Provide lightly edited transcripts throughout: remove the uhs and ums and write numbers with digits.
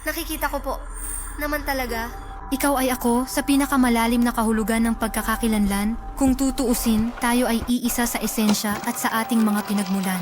Nakikita ko po. Naman talaga. Ikaw ay ako sa pinakamalalim na kahulugan ng pagkakakilanlan. Kung tutuusin, tayo ay iisa sa esensya at sa ating mga pinagmulan.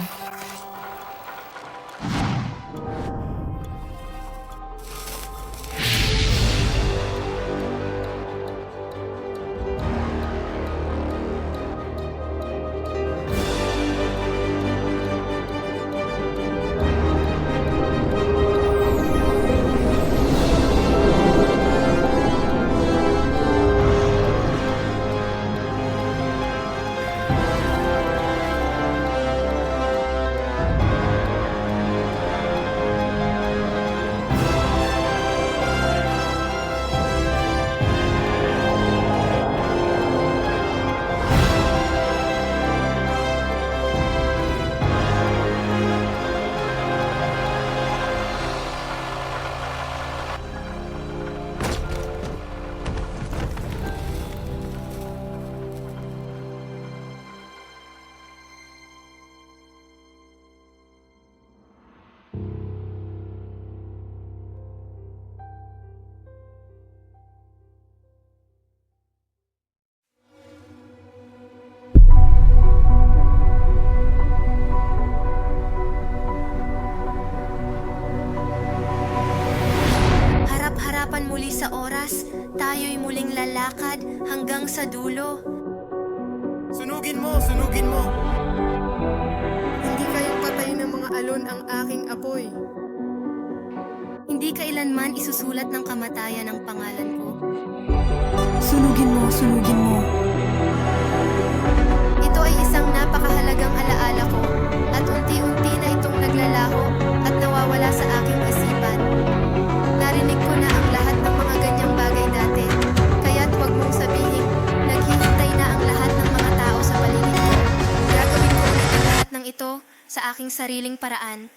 Harap-harapan muli sa oras, tayo'y muling lalakad hanggang sa dulo. Sunugin mo! Sunugin mo! Hindi kayang patayin ng mga alon ang aking apoy. Hindi kailanman isusulat ng kamatayan ang pangalan ko. Sunugin mo, sunugin mo. Ito ay isang napakahalagang alaala ko at unti-unti na itong naglalaho at nawawala sa aking isipan. Narinig ko na ang lahat ng mga ganyang bagay dati, kaya't huwag mong sabihin, naghihintay na ang lahat ng mga tao sa paligid ko. Gagawin ko ulit ang lahat ng ito sa aking sariling paraan